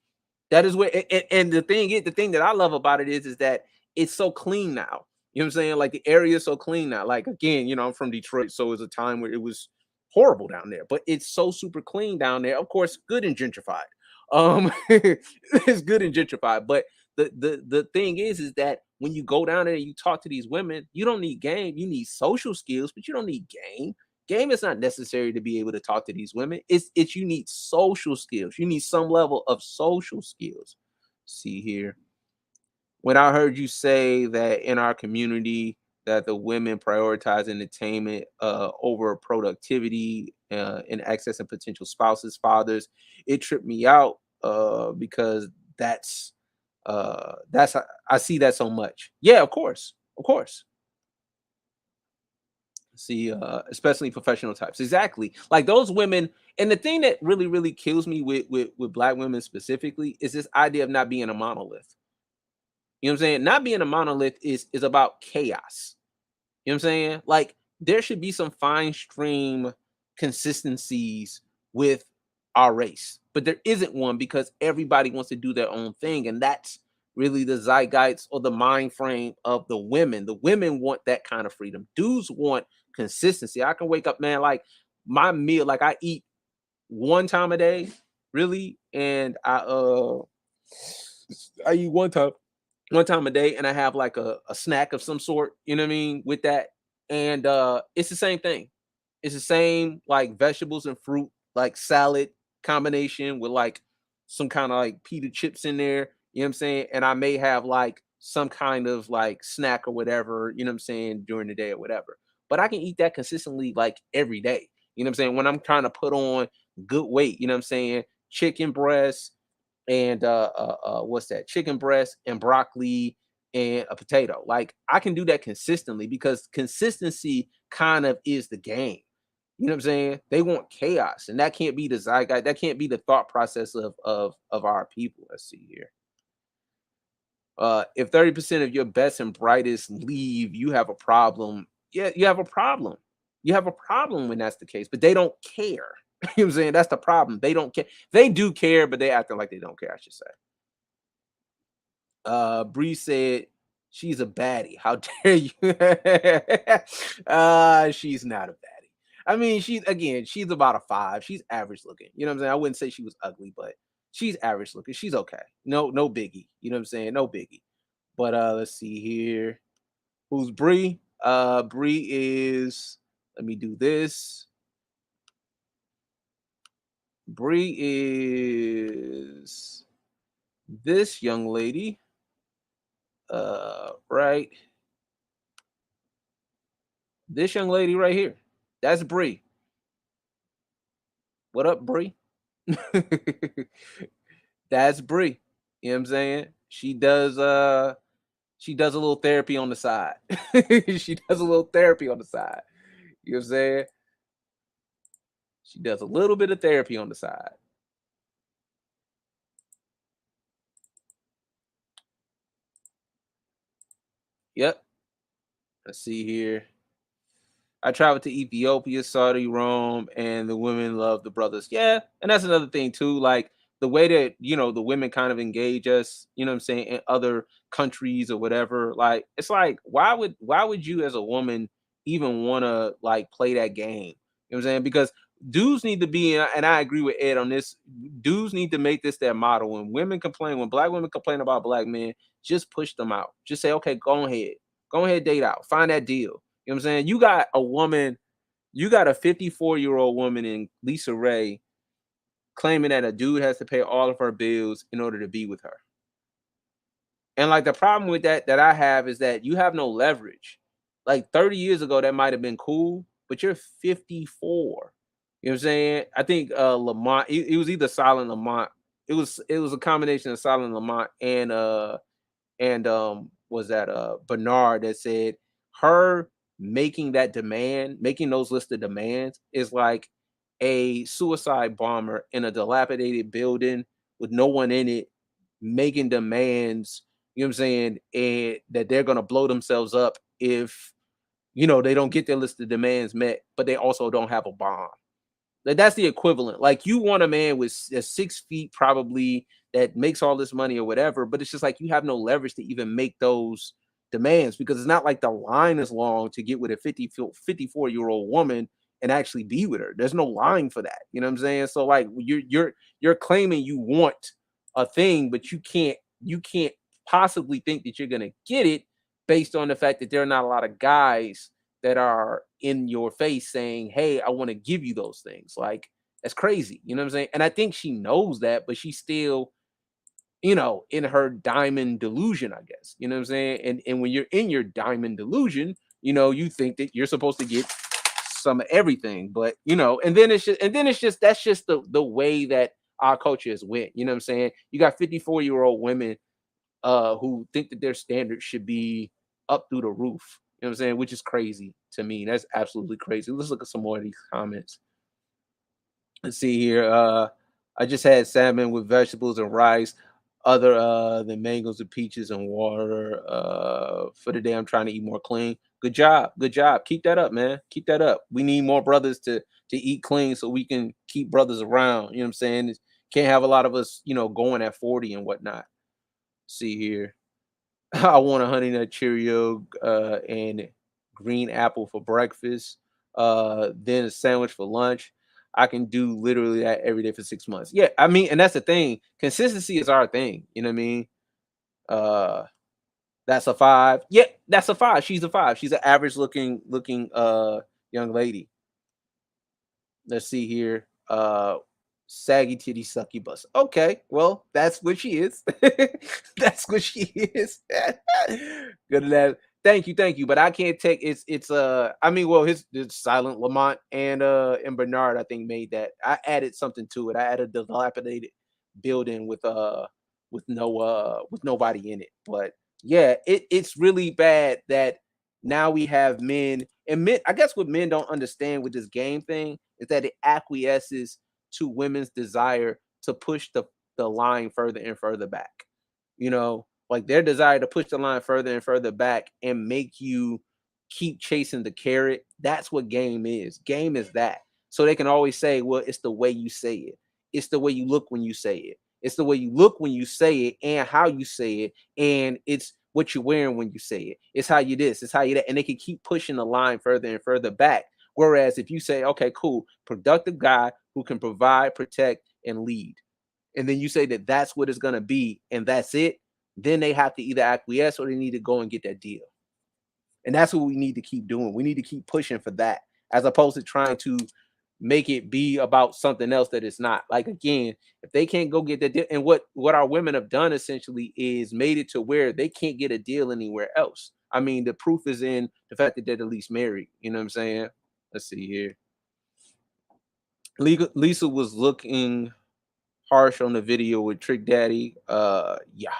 That is where, and the thing that I love about it is that it's so clean now. You know what I'm saying? Like the area is so clean now. Like again, you know, I'm from Detroit, so it was a time where it was horrible down there, but it's so super clean down there. Of course, good and gentrified. It's good and gentrified, but the thing is that when you go down there and you talk to these women, you don't need game. You need social skills, but you don't need game. Game is not necessary to be able to talk to these women. It's you need social skills. You need some level of social skills. See here. When I heard you say that in our community that the women prioritize entertainment over productivity and accessing potential spouses, fathers, it tripped me out because that's I see that so much. Yeah, of course, of course. See, especially professional types, exactly, like those women. And the thing that really kills me with black women specifically is this idea of not being a monolith. You know what I'm saying? Not being a monolith is about chaos. You know what I'm saying? Like there should be some fine stream consistencies with our race, but there isn't one because everybody wants to do their own thing, and that's really the zeitgeist or the mind frame of the women. The women want that kind of freedom. Dudes want consistency. I can wake up, man, like my meal, like I eat one time a day, really, and I eat one time a day, and I have like a snack of some sort, you know what I mean, with that. And it's the same thing. It's the same like vegetables and fruit, like salad combination with like some kind of like pita chips in there, you know what I'm saying? And I may have like some kind of like snack or whatever, you know what I'm saying, during the day or whatever. But I can eat that consistently like every day. You know what I'm saying? When I'm trying to put on good weight, you know what I'm saying? Chicken breast, and what's that? Chicken breast and broccoli and a potato. Like I can do that consistently because consistency kind of is the game. You know what I'm saying? They want chaos, and that can't be the zeitgeist. That can't be the thought process of our people. Let's see here. If 30% of your best and brightest leave, you have a problem. Yeah, you have a problem. You have a problem when that's the case, but they don't care. You know what I'm saying? That's the problem. They don't care. They do care, but they acting like they don't care, I should say. Bree said she's a baddie. How dare you? She's not a baddie. I mean, she's about a 5. She's average looking. You know what I'm saying? I wouldn't say she was ugly, but she's average looking. She's okay. No biggie. You know what I'm saying? No biggie. But let's see here. Who's Bree? Bree is, let me do this. Bree is this young lady. Right. This young lady right here. That's Bree. What up, Bree? That's Bree. You know what I'm saying? She does a little therapy on the side. She does a little therapy on the side. You know what I'm saying? She does a little bit of therapy on the side. Yep. Let's see here. I traveled to Ethiopia, Saudi, Rome, and the women love the brothers. Yeah, and that's another thing too. Like the way that the women kind of engage us, you know what I'm saying, in other countries or whatever. Like it's like why would you as a woman even want to like play that game? You know what I'm saying? Because dudes need to be, and I agree with Ed on this. Dudes need to make this their model. When black women complain about black men, just push them out. Just say, okay, go ahead, date out, find that deal. You know what I'm saying? You got a 54-year-old woman in Lisa Ray claiming that a dude has to pay all of her bills in order to be with her. And like the problem with that I have is that you have no leverage. Like 30 years ago, that might have been cool, but you're 54. You know what I'm saying? I think Lamont, it was either Silent Lamont. It was a combination of Silent Lamont and was that Bernard that said her making those listed demands is like a suicide bomber in a dilapidated building with no one in it making demands, you know what I'm saying, and that they're gonna blow themselves up if they don't get their list of demands met, but they also don't have a bomb. Like that's the equivalent. Like you want a man with 6 feet probably that makes all this money or whatever, but it's just like you have no leverage to even make those demands because it's not like the line is long to get with a 54-year-old woman and actually be with her. There's no line for that. You know what I'm saying? So like you're claiming you want a thing, but you can't possibly think that you're gonna get it based on the fact that there are not a lot of guys that are in your face saying, hey, I want to give you those things. Like that's crazy. You know what I'm saying? And I think she knows that, but she's still, in her diamond delusion, I guess. You know what I'm saying? And when you're in your diamond delusion, you think that you're supposed to get some of everything. But and then it's just that's just the way that our culture is went. You know what I'm saying? You got 54-year-old women who think that their standards should be up through the roof. You know what I'm saying? Which is crazy to me. That's absolutely crazy. Let's look at some more of these comments. Let's see here. I just had salmon with vegetables and rice, other than mangoes and peaches and water. For the day, I'm trying to eat more clean. Good job. Good job. Keep that up, man. Keep that up. We need more brothers to eat clean so we can keep brothers around. You know what I'm saying? Can't have a lot of us, going at 40 and whatnot. See here. I want a honey nut Cheerio and green apple for breakfast. Then a sandwich for lunch. I can do literally that every day for 6 months. Yeah, I mean, and that's the thing. Consistency is our thing. You know what I mean? Uh that's a 5. Yeah, that's a 5. She's a 5. She's an average looking young lady. Let's see here. Saggy titty sucky bus. Okay, well, that's what she is. That's what she is. Good at that. Thank you. But I can't take it's I mean, well, his Silent Lamont and Bernard, I think, made that. I added something to it. I added the dilapidated building with nobody in it. But yeah, it's really bad that now we have men, and men, I guess what men don't understand with this game thing is that it acquiesces to women's desire to push the line further and further back. Like their desire to push the line further and further back and make you keep chasing the carrot. That's what game is. Game is that. So they can always say, well, it's the way you say it. It's the way you look when you say it. It's the way you look when you say it and how you say it. And it's what you're wearing when you say it. It's how you this, it's how you that. And they can keep pushing the line further and further back. Whereas if you say, okay, cool, productive guy who can provide, protect, and lead, and then you say that that's what it's going to be, and that's it, then they have to either acquiesce or they need to go and get that deal. And that's what we need to keep doing. We need to keep pushing for that, as opposed to trying to make it be about something else that it's not. Like, again, if they can't go get that deal, and what our women have done essentially is made it to where they can't get a deal anywhere else. I mean, the proof is in the fact that they're at least married. You know what I'm saying? Let's see here. Lisa was looking harsh on the video with Trick Daddy. Yeah.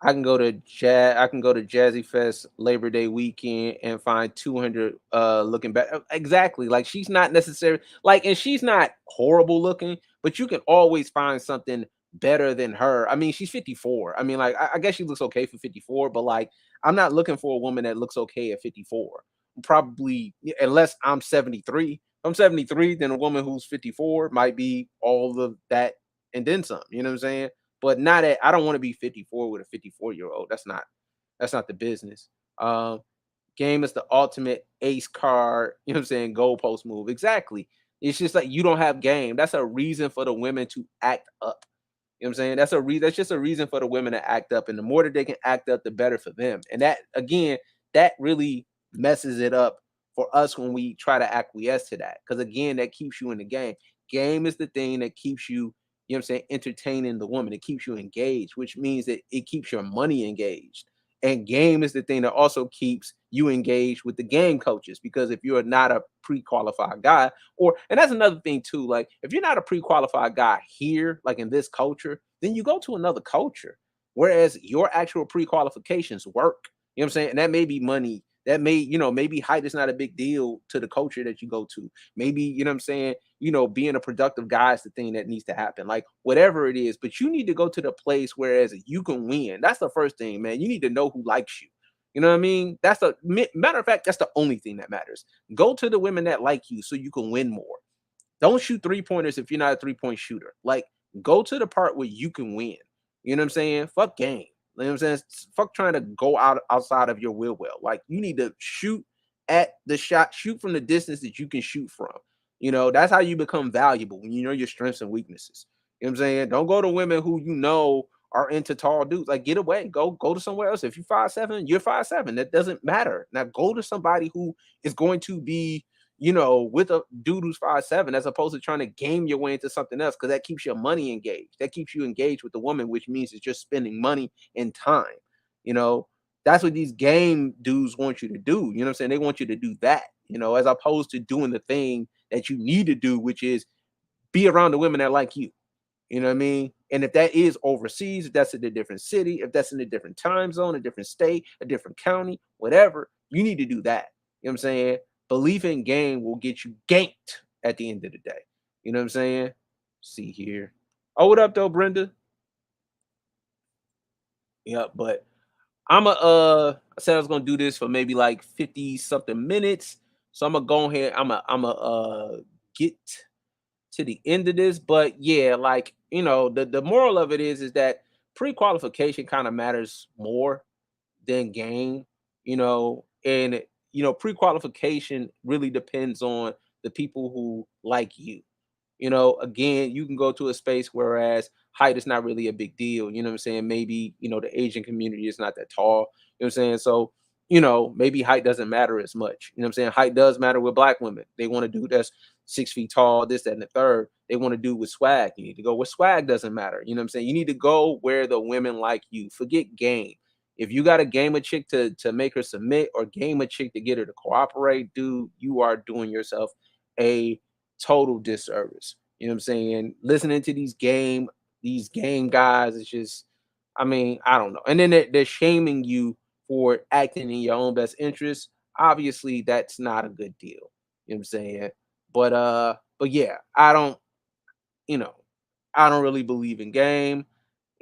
I can go to Jazzy Fest Labor Day weekend and find 200 looking back. Exactly. Like, she's not necessarily like, and she's not horrible looking, but you can always find something better than her. I mean, she's 54. I mean, like, I guess she looks okay for 54, but like, I'm not looking for a woman that looks okay at 54. Probably, unless I'm 73. If I'm 73, then a woman who's 54 might be all of that and then some. You know what I'm saying? But not at, I don't want to be 54 with a 54-year-old. That's not the business. Game is the ultimate ace card, you know what I'm saying, goalpost move. Exactly. It's just like you don't have game. That's a reason for the women to act up. You know what I'm saying? That's just a reason for the women to act up. And the more that they can act up, the better for them. And that, again, that really messes it up for us when we try to acquiesce to that. Because again, that keeps you in the game. Game is the thing that keeps you, you know what I'm saying, entertaining the woman. It keeps you engaged, which means that it keeps your money engaged. And game is the thing that also keeps you engaged with the game coaches, because if you're not a pre-qualified guy, and that's another thing too, like if you're not a pre-qualified guy here, like in this culture, then you go to another culture, whereas your actual pre-qualifications work. You know what I'm saying? And that may be money. That may, maybe height is not a big deal to the culture that you go to. Maybe, you know what I'm saying, being a productive guy is the thing that needs to happen. Like, whatever it is, but you need to go to the place whereas you can win. That's the first thing, man. You need to know who likes you. You know what I mean? That's the matter of fact, that's the only thing that matters. Go to the women that like you so you can win more. Don't shoot 3-pointers if you're not a 3-point shooter. Like, go to the part where you can win. You know what I'm saying? Fuck game. You know what I'm saying? Fuck trying to go outside of your will well. Like, you need to shoot at the shot, shoot from the distance that you can shoot from. That's how you become valuable, when you know your strengths and weaknesses. You know what I'm saying? Don't go to women who are into tall dudes. Like, get away. Go to somewhere else. If you're 5'7", you're 5'7". That doesn't matter. Now go to somebody who is going to be, with a dude who's 5'7", as opposed to trying to game your way into something else, because that keeps your money engaged. That keeps you engaged with the woman, which means it's just spending money and time. That's what these game dudes want you to do. You know what I'm saying? They want you to do that, as opposed to doing the thing that you need to do, which is be around the women that like you. You know what I mean? And if that is overseas, if that's in a different city, if that's in a different time zone, a different state, a different county, whatever, you need to do that. You know what I'm saying? Belief in game will get you ganked at the end of the day. You know what I'm saying? See here. Oh, what up though, Brenda? Yeah, but I I said I was gonna do this for maybe like 50 something minutes. So I'm gonna go ahead. I'm a get to the end of this. But yeah, like the moral of it is that pre-qualification kind of matters more than game, and pre-qualification really depends on the people who like you. Again, you can go to a space whereas height is not really a big deal. You know what I'm saying? Maybe, the Asian community is not that tall. You know what I'm saying? So, maybe height doesn't matter as much. You know what I'm saying? Height does matter with black women. They want to do that's 6 feet tall, this, that, and the third. They want to do with swag. You need to go where swag doesn't matter. You know what I'm saying? You need to go where the women like you. Forget game. If you got to game a chick to make her submit or game a chick to get her to cooperate, dude, you are doing yourself a total disservice. You know what I'm saying? Listening to these game guys, it's just, I mean, I don't know. And then they're shaming you for acting in your own best interest. Obviously, that's not a good deal. You know what I'm saying? But yeah, you know, I don't really believe in game.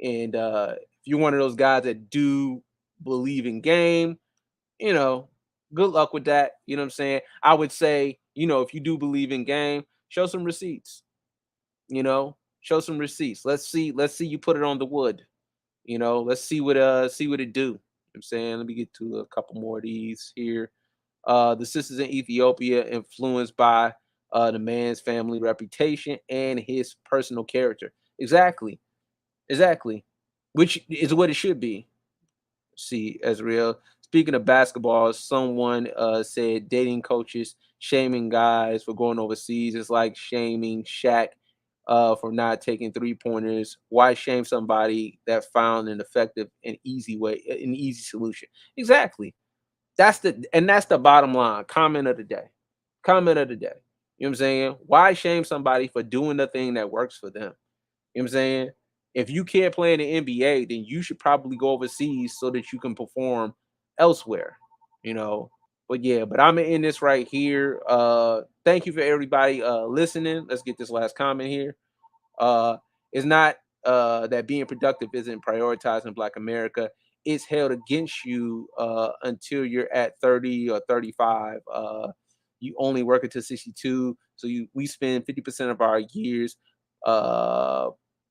And if you're one of those guys that do believe in game, you know, good luck with that. You know what I'm saying? I would say, if you do believe in game, show some receipts. Show some receipts. Let's see you put it on the wood. Let's see what it do. You know what I'm saying? Let me get to a couple more of these here. The sisters in Ethiopia influenced by the man's family reputation and his personal character. Exactly. Exactly. Which is what it should be. See, Ezreal. Speaking of basketball, someone said dating coaches shaming guys for going overseas is like shaming Shaq for not taking 3-pointers. Why shame somebody that found an effective and easy way, an easy solution? Exactly. That's the bottom line. Comment of the day. Comment of the day. You know what I'm saying? Why shame somebody for doing the thing that works for them? You know what I'm saying? If you can't play in the NBA, then you should probably go overseas so that you can perform elsewhere, you know. But yeah, but I'm gonna end this right here. Thank you for everybody listening. Let's get this last comment here. It's not that being productive isn't prioritizing Black America. It's held against you until you're at 30 or 35. You only work until 62. So we spend 50% of our years uh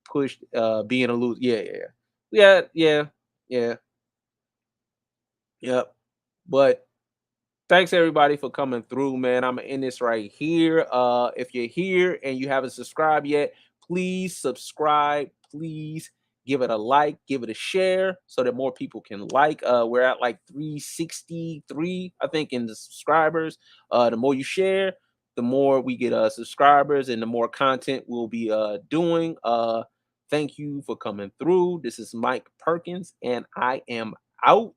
pushed being a loser. Yeah. Yep. But thanks everybody for coming through, man. I'm gonna end this right here. If you're here and you haven't subscribed yet, please subscribe. Please give it a like, give it a share so that more people can like. We're at like 363, I think, in the subscribers. The more you share, the more we get subscribers and the more content we'll be doing. Thank you for coming through. This is Mike Perkins, and I am out.